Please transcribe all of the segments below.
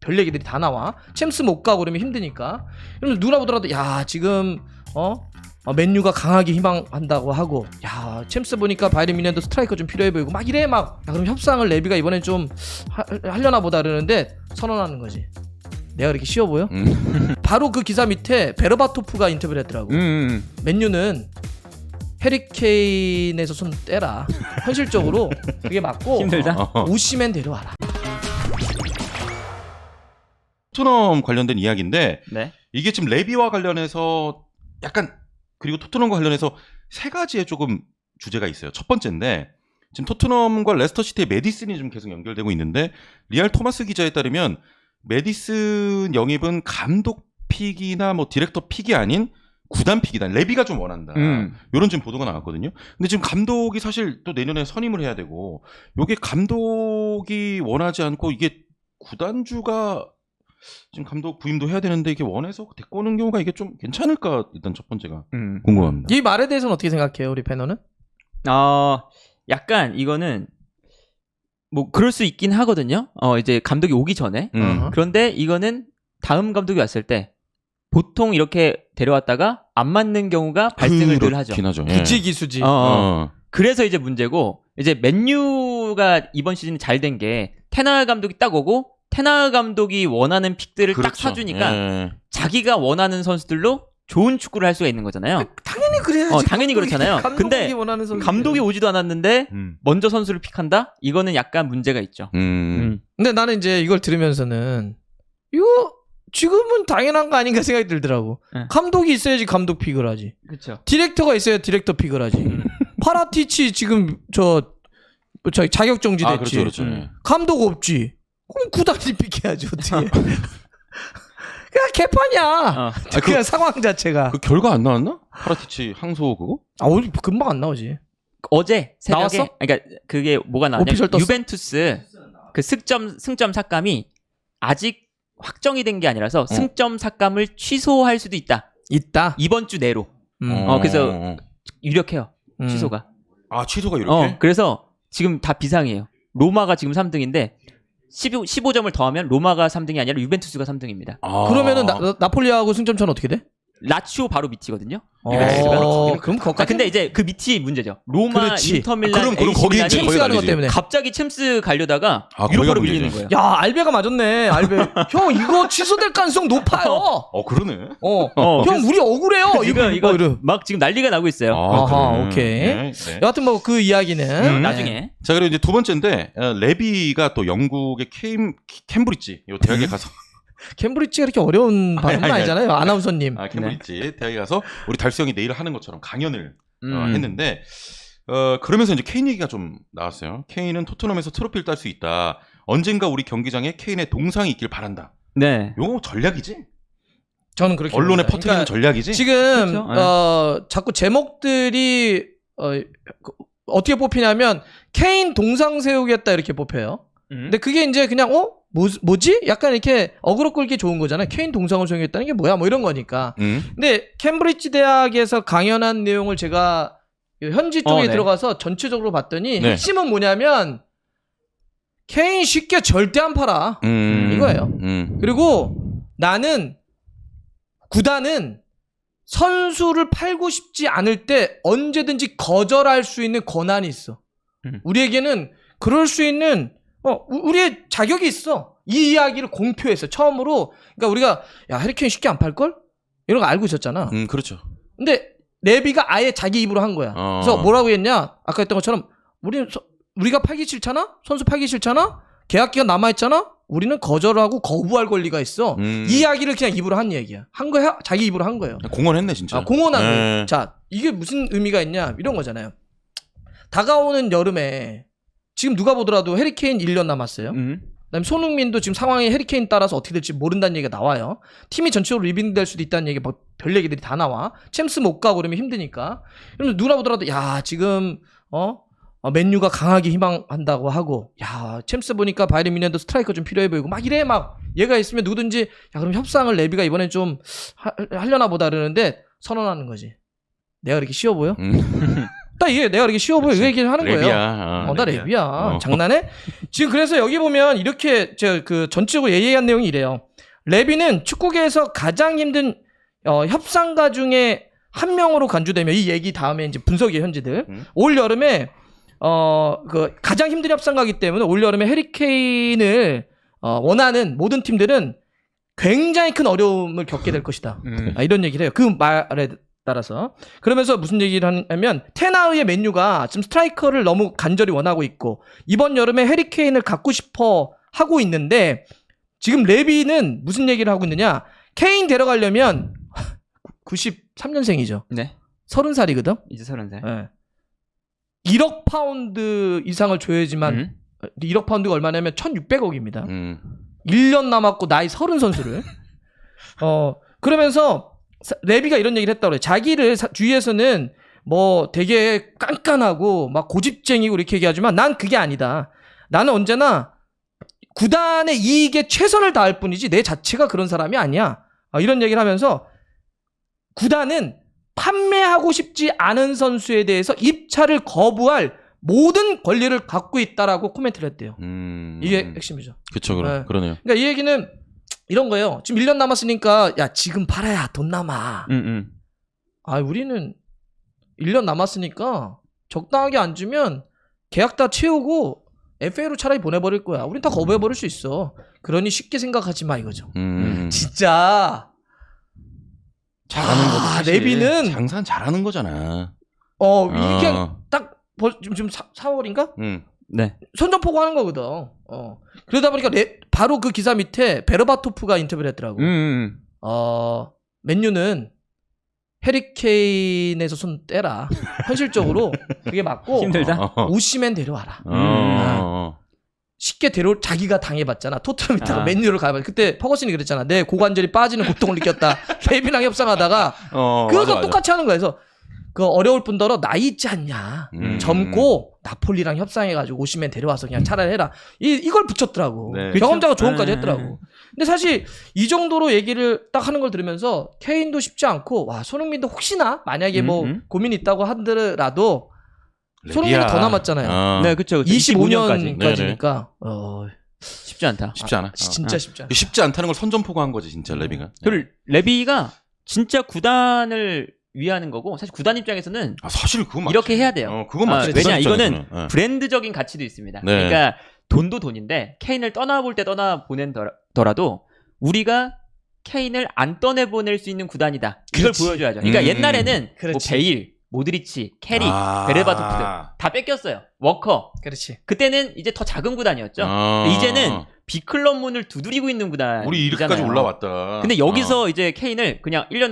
별 얘기들이 다 나와. 챔스 못 가고 그러면 힘드니까. 그러면 누가 보더라도 야 지금 맨유가 강하게 희망한다고 하고 야 챔스 보니까 바이에른 뮌헨도 스트라이커 좀 필요해 보이고 막 이래 막 야, 그럼 협상을 레비가 이번엔 좀 하려나 보다 그러는데 선언하는 거지. 내가 그렇게 쉬워 보여? 바로 그 기사 밑에 베르바토프가 인터뷰를 했더라고. 맨유는 해리케인에서 손 떼라. 현실적으로 그게 맞고 힘들다. 오시멘 데려와라. 토트넘 관련된 이야기인데 네. 이게 지금 레비와 관련해서 약간 그리고 토트넘과 관련해서 세 가지의 조금 주제가 있어요. 첫 번째인데 지금 토트넘과 레스터시티의 메디슨이 좀 계속 연결되고 있는데 리알 토마스 기자에 따르면 메디슨 영입은 감독 픽이나 뭐 디렉터 픽이 아닌 구단 픽이다. 레비가 좀 원한다. 이런 지금 보도가 나왔거든요. 근데 지금 감독이 사실 또 내년에 선임을 해야 되고 이게 감독이 원하지 않고 이게 구단주가 지금 감독 부임도 해야 되는데 이게 원해서 데리고 오는 경우가 이게 좀 괜찮을까? 일단 첫 번째가 궁금합니다. 이 말에 대해서는 어떻게 생각해요, 우리 패너는? 약간 이거는 뭐 그럴 수 있긴 하거든요. 이제 감독이 오기 전에. 그런데 이거는 다음 감독이 왔을 때 보통 이렇게 데려왔다가 안 맞는 경우가 발생을 늘 하죠. 하죠. 기지기수지. 그래서 이제 문제고 이제 맨유가 이번 시즌이 잘 된 게 테나흐 감독이 딱 오고 테나흐 감독이 원하는 픽들을 그렇죠. 딱 사주니까 자기가 원하는 선수들로 좋은 축구를 할 수가 있는 거잖아요. 당연히 그래야지. 당연히 그렇잖아요. 근데 감독이 오지도 않았는데 먼저 선수를 픽한다? 이거는 약간 문제가 있죠. 근데 나는 이제 이걸 들으면서는 이거 지금은 당연한 거 아닌가 생각이 들더라고. 네. 감독이 있어야지 감독 픽을 하지. 그렇죠. 디렉터가 있어야 디렉터 픽을 하지. 파라티치 지금 저 자격 정지 아, 됐지. 그렇죠, 그렇죠. 감독 없지. 그럼 구단이 픽해야지 어떻게. 그냥 개판이야. 그냥 상황 자체가. 그 결과 안 나왔나? 파라티치 항소 그거? 오늘 금방 안 나오지. 어제 새벽에 나왔어? 그러니까 그게 뭐가 나왔냐? 오피셜 떴어? 유벤투스 그 승점 삭감이 아직 확정이 된 게 아니라서 승점 삭감을 취소할 수도 있다. 이번 주 내로. 그래서 유력해요. 취소가. 아, 취소가 이렇게? 그래서 지금 다 비상이에요. 로마가 지금 3등인데 15점을 더하면 로마가 3등이 아니라 유벤투스가 3등입니다. 그러면은 나폴리하고 승점 차는 어떻게 돼? 라치오 바로 밑이거든요. 그럼 거기까지. 근데 이제 그 밑이 문제죠. 로마, 그렇지. 인터밀란, 그럼 AC 거기 밀란이 챔스 가는 것 때문에. 갑자기 챔스 가려다가 거기가 유로파로 문제죠. 밀리는 거예요. 야, 알베가 맞았네. 알베. 형, 이거 취소될 가능성 높아요. 그러네. 형, 우리 억울해요. 이거 막 지금 난리가 나고 있어요. 아하, 오케이. 네. 여하튼 뭐 그 이야기는 나중에. 자, 그리고 이제 두 번째인데 레비가 또 영국의 캠브리지 요 대학에 가서 캠브리지가 이렇게 어려운 발음은 아니잖아요. 아나운서님. 캠브리지 대학에 가서 우리 달수 형이 내일 하는 것처럼 강연을 했는데 그러면서 이제 케인 얘기가 좀 나왔어요. 케인은 토트넘에서 트로피를 딸 수 있다. 언젠가 우리 경기장에 케인의 동상이 있길 바란다. 네. 요거 전략이지? 저는 그렇게 언론에 봅니다. 퍼뜨리는 전략이지? 지금 그렇죠? 자꾸 제목들이 어떻게 뽑히냐면 케인 동상 세우겠다 이렇게 뽑혀요. 근데 그게 이제 그냥 뭐지? 약간 이렇게 어그로 끌기 좋은 거잖아요. 케인 동상을 세우겠다는 게 뭐야? 뭐 이런 거니까. 근데 캠브리지 대학에서 강연한 내용을 제가 현지 쪽에 들어가서 전체적으로 봤더니 핵심은 뭐냐면 케인 쉽게 절대 안 팔아. 이거예요. 그리고 나는 구단은 선수를 팔고 싶지 않을 때 언제든지 거절할 수 있는 권한이 있어. 우리에게는 그럴 수 있는 우리의 자격이 있어. 이 이야기를 공표했어. 처음으로. 그러니까 우리가 야, 해리케인 쉽게 안 팔걸? 이런 거 알고 있었잖아. 그렇죠. 근데 레비가 아예 자기 입으로 한 거야. 그래서 뭐라고 했냐? 아까 했던 것처럼 우리가 팔기 싫잖아? 선수 팔기 싫잖아? 계약 기간 남아있잖아? 우리는 거절하고 거부할 권리가 있어. 이 이야기를 그냥 입으로 한 얘기야. 한 거야? 자기 입으로 한 거예요. 공언했네 진짜. 공언한 거예요. 자, 이게 무슨 의미가 있냐? 이런 거잖아요. 다가오는 여름에 지금 누가 보더라도 해리케인 1년 남았어요. 그다음에 손흥민도 지금 상황이 해리케인 따라서 어떻게 될지 모른다는 얘기가 나와요. 팀이 전체적으로 리빙 될 수도 있다는 얘기, 별 얘기들이 다 나와. 챔스 못 가고 그러면 힘드니까. 그러면 누가 보더라도 야 지금 맨유가 강하게 희망한다고 하고 야 챔스 보니까 바이에른 뮌헨도 스트라이커 좀 필요해 보이고 막 이래 막 얘가 있으면 누구든지 야 그럼 협상을 레비가 이번엔 좀 하려나 보다 그러는데 선언하는 거지. 내가 그렇게 쉬워 보여? 딱 이게 내가 이렇게 쉬워 보여 이 얘기를 하는 거예요. 랩이야. 나 랩이야. 어. 장난해? 지금 그래서 여기 보면 이렇게 그 전체적으로 얘기한 내용이 이래요. 레비는 축구계에서 가장 힘든 협상가 중에 한 명으로 간주되며 이 얘기 다음에 이제 분석의 현지들 올 여름에 그 가장 힘든 협상가이기 때문에 올 여름에 해리 케인을 원하는 모든 팀들은 굉장히 큰 어려움을 겪게 될 것이다. 이런 얘기를 해요. 그 말에 따라서. 그러면서 무슨 얘기를 하냐면 테나의 맨유가 지금 스트라이커를 너무 간절히 원하고 있고 이번 여름에 해리 케인을 갖고 싶어 하고 있는데 지금 레비는 무슨 얘기를 하고 있느냐. 케인 데려가려면 93년생이죠. 네. 30살이거든. 이제 30살. 네. 1억 파운드 이상을 줘야지만 1억 파운드가 얼마냐면 1,600억입니다. 1년 남았고 나이 30 선수를. 그러면서 레비가 이런 얘기를 했다고 그래요. 자기를 주위에서는 뭐 되게 깐깐하고 막 고집쟁이고 이렇게 얘기하지만 난 그게 아니다. 나는 언제나 구단의 이익에 최선을 다할 뿐이지 내 자체가 그런 사람이 아니야. 이런 얘기를 하면서 구단은 판매하고 싶지 않은 선수에 대해서 입찰을 거부할 모든 권리를 갖고 있다라고 코멘트를 했대요. 이게 핵심이죠. 그쵸, 그러네요. 그러니까 이 얘기는 이런 거예요. 지금 1년 남았으니까 야 지금 팔아야 돈 남아. 우리는 1년 남았으니까 적당하게 안 주면 계약 다 채우고 FA로 차라리 보내버릴 거야. 우린 다 거부해버릴 수 있어. 그러니 쉽게 생각하지 마 이거죠. 진짜 잘하는 거지. 레비는 장사는 잘하는 거잖아. 이게 딱 지금 4월인가? 네. 선전포고 하는 거거든. 그러다 보니까 바로 그 기사 밑에 베르바토프가 인터뷰를 했더라고. 맨유는 해리케인에서 손 떼라. 현실적으로 그게 맞고 힘들다. 오시멘 데려와라. 쉽게 자기가 당해봤잖아. 토트넘 있다가 맨유를 가봐. 그때 퍼거슨이 그랬잖아. 내 고관절이 빠지는 고통을 느꼈다. 레비랑 협상하다가 그거 똑같이 하는 거야. 그래서 그 어려울 뿐더러 나이 있지 않냐. 젊고 나폴리랑 협상해가지고 오시멘 데려와서 그냥 차라리 해라. 이걸 붙였더라고. 네. 경험자가 조언까지 했더라고. 근데 사실 이 정도로 얘기를 딱 하는 걸 들으면서 케인도 쉽지 않고 손흥민도 혹시나 만약에 뭐 고민이 있다고 하더라도 손흥민이 더 남았잖아요. 네, 그쵸. 25년까지니까 쉽지 않다. 쉽지 않아. 진짜 쉽지 않아. 쉽지 않다는 걸 선전포고한 거지 진짜 레비가. 그리고 레비가 진짜 구단을 위하는 거고 사실 구단 입장에서는 사실 그건 맞지. 이렇게 해야 돼요. 그건 맞지. 왜냐 이거는 브랜드적인 가치도 있습니다. 네. 그러니까 돈도 돈인데 케인을 떠나볼 때 떠나보낸더라도 우리가 케인을 안 떠내보낼 수 있는 구단이다. 이걸 그렇지. 보여줘야죠. 그러니까 옛날에는 뭐 그렇지. 베일, 모드리치, 캐리, 베르바토프들 다 뺏겼어요. 워커. 그렇지. 그때는 이제 더 작은 구단이었죠. 이제는 B클럽 문을 두드리고 있는 구단. 우리 이렇게까지 올라왔다. 근데 여기서 이제 케인을 그냥 1년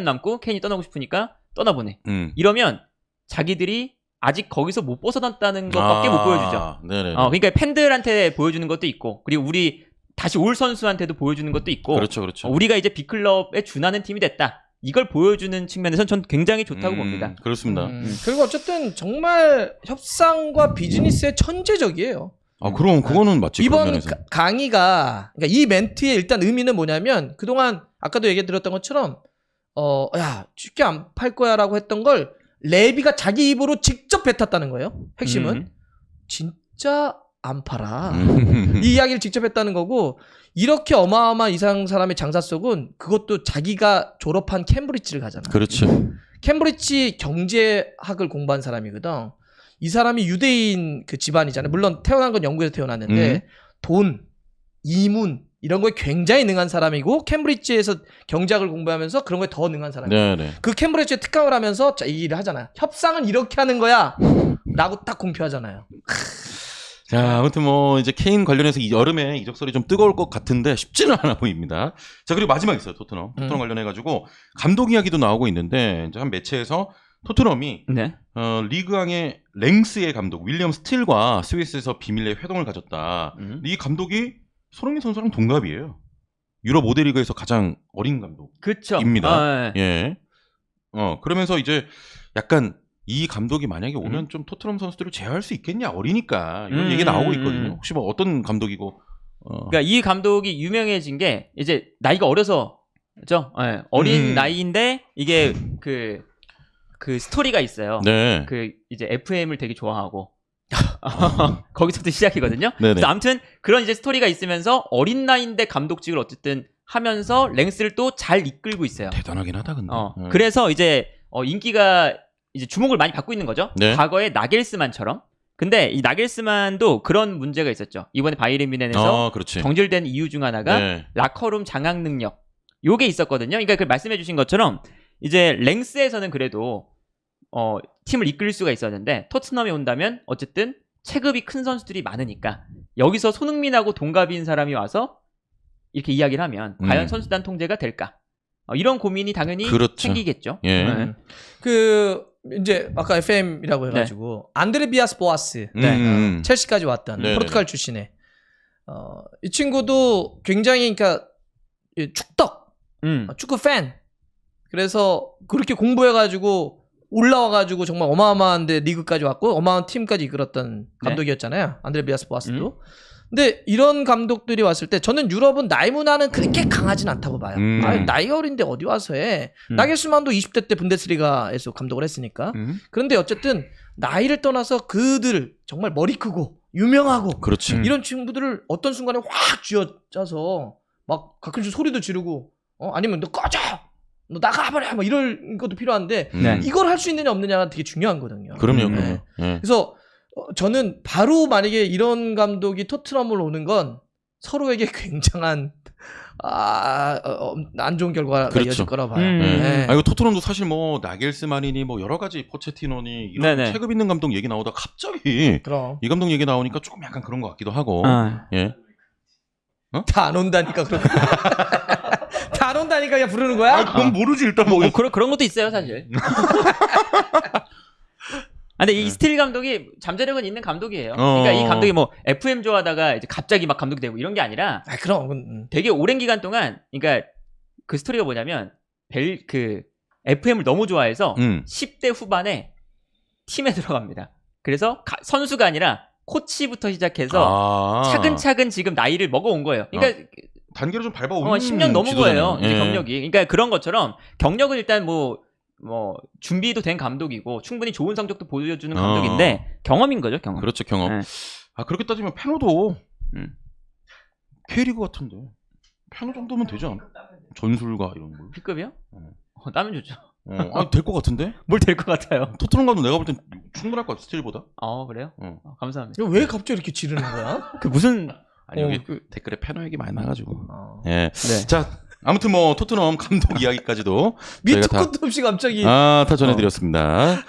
남고 케인이 떠나고 싶으니까 떠나보내. 이러면 자기들이 아직 거기서 못 벗어났다는 것밖에 못 보여주죠. 네네. 그러니까 팬들한테 보여주는 것도 있고, 그리고 우리 다시 올 선수한테도 보여주는 것도 있고, 그렇죠. 우리가 이제 B클럽에 준하는 팀이 됐다. 이걸 보여주는 측면에서는 전 굉장히 좋다고 봅니다. 그렇습니다. 그리고 어쨌든 정말 협상과 비즈니스의 천재적이에요. 그럼 그거는 맞지. 이번 강의가 그러니까 이 멘트의 일단 의미는 뭐냐면 그동안 아까도 얘기 드렸던 것처럼 야 쉽게 안 팔 거야라고 했던 걸 레비가 자기 입으로 직접 뱉었다는 거예요. 핵심은 진짜 안 팔아. 이 이야기를 직접 했다는 거고 이렇게 어마어마한 이상 사람의 장사 속은 그것도 자기가 졸업한 캠브리지를 가잖아. 그렇죠. 캠브리지 경제학을 공부한 사람이거든. 이 사람이 유대인 그 집안이잖아요. 물론 태어난 건 영국에서 태어났는데 돈, 이문 이런 거에 굉장히 능한 사람이고 캠브리지에서 경제학을 공부하면서 그런 거에 더 능한 사람이에요. 네네. 그 캠브리지에 특강을 하면서 이 일을 하잖아요. 협상은 이렇게 하는 거야 라고 딱 공표하잖아요. 자, 아무튼 뭐 이제 케인 관련해서 이 여름에 이적설이 좀 뜨거울 것 같은데 쉽지는 않아 보입니다. 자, 그리고 마지막 있어요. 토트넘 관련해 가지고 감독 이야기도 나오고 있는데 이제 한 매체에서 토트넘이 네. 리그왕의 랭스의 감독 윌리엄 스틸과 스위스에서 비밀리에 회동을 가졌다. 이 감독이 손흥민 선수랑 동갑이에요. 유럽 5대 리그에서 가장 어린 감독입니다. 그쵸. 예. 그러면서 이제 약간 이 감독이 만약에 오면 좀 토트넘 선수들을 제어할 수 있겠냐, 어리니까 이런 얘기 나오고 있거든요. 혹시 뭐 어떤 감독이고? 그러니까 이 감독이 유명해진 게 이제 나이가 어려서, 그죠? 네. 어린 나이인데 이게 그 그 스토리가 있어요. 네. 그 이제 FM을 되게 좋아하고 거기서부터 시작이거든요. 네네. 그래서 아무튼 그런 이제 스토리가 있으면서 어린 나이인데 감독직을 어쨌든 하면서 랭스를 또 잘 이끌고 있어요. 대단하긴 하다 근데. 그래서 이제 인기가 이제 주목을 많이 받고 있는 거죠. 네. 과거에 나겔스만처럼. 근데 이 나겔스만도 그런 문제가 있었죠. 이번에 바이에른 뮌헨에서 그렇지. 경질된 이유 중 하나가 네. 라커룸 장악 능력. 요게 있었거든요. 그러니까 그 말씀해 주신 것처럼 이제 랭스에서는 그래도 팀을 이끌 수가 있었는데 토트넘에 온다면 어쨌든 체급이 큰 선수들이 많으니까 여기서 손흥민하고 동갑인 사람이 와서 이렇게 이야기를 하면 과연 선수단 통제가 될까? 이런 고민이 당연히 그렇죠. 생기겠죠. 예. 네. 그 이제 아까 FM이라고 해가지고 안드레 비아스 보아스 첼시까지 왔던 네네네. 포르투갈 출신의 이 친구도 굉장히 그러니까 축덕 축구 팬 그래서 그렇게 공부해가지고 올라와가지고 정말 어마어마한데 리그까지 왔고 어마어마한 팀까지 이끌었던 감독이었잖아요. 안드레 비아스 보아스도. 근데 이런 감독들이 왔을 때 저는 유럽은 나이 문화는 그렇게 강하진 않다고 봐요. 나이가 어린데 어디 와서 해. 나겔스만도 20대 때 분데스리가에서 감독을 했으니까. 그런데 어쨌든 나이를 떠나서 그들 정말 머리 크고 유명하고 그렇지. 이런 친구들을 어떤 순간에 확 쥐어짜서 막 가끔씩 소리도 지르고 아니면 너 꺼져! 너 나가버려! 막 이럴 것도 필요한데 이걸 할 수 있느냐 없느냐가 되게 중요하거든요. 그럼요. 네. 네. 그래서 저는 바로 만약에 이런 감독이 토트넘을 오는 건 서로에게 굉장한 안 좋은 결과가 그렇죠. 이어질 거라 봐요. 네. 이거 토트넘도 사실 뭐 나겔스만이니 뭐 여러 가지 포체티노니 이런 네네. 체급 있는 감독 얘기 나오다 갑자기 그럼 이 감독 얘기 나오니까 조금 약간 그런 것 같기도 하고. 예. 다 안 온다니까 그런 거. 다 안 온다니까 그냥 부르는 거야? 그건 모르지 일단 뭐. 그런 것도 있어요, 사실. 근데 이 스틸 감독이 잠재력은 있는 감독이에요. 그러니까 이 감독이 뭐 FM 좋아하다가 이제 갑자기 막 감독이 되고 이런 게 아니라 그럼 되게 오랜 기간 동안 그러니까 그 스토리가 뭐냐면 FM을 너무 좋아해서 10대 후반에 팀에 들어갑니다. 그래서 선수가 아니라 코치부터 시작해서 차근차근 지금 나이를 먹어온 거예요. 그러니까 단계를 좀 밟아오는 10년 넘은 거예요. 이제 예. 경력이. 그러니까 그런 것처럼 경력은 일단 뭐 준비도 된 감독이고 충분히 좋은 성적도 보여주는 감독인데 경험인 거죠, 경험. 그렇죠, 경험. 네. 그렇게 따지면 페노도 K리그 같은데 페노 정도면 되지 않아? 전술가 이런 걸. B급이요? 따면 좋죠. 될 것 같은데? 뭘 될 것 같아요. 토트넘 감독 내가 볼 땐 충분할 것 같아, 스틸보다. 그래요? 감사합니다. 왜 갑자기 이렇게 지르는 거야? 그 무슨 아니 여기 댓글에 페노 얘기 많이 나가지고. 예. 네. 자, 아무튼 뭐 토트넘 감독 이야기까지도 밑도 저희가 끝도 없이 갑자기 다 전해드렸습니다.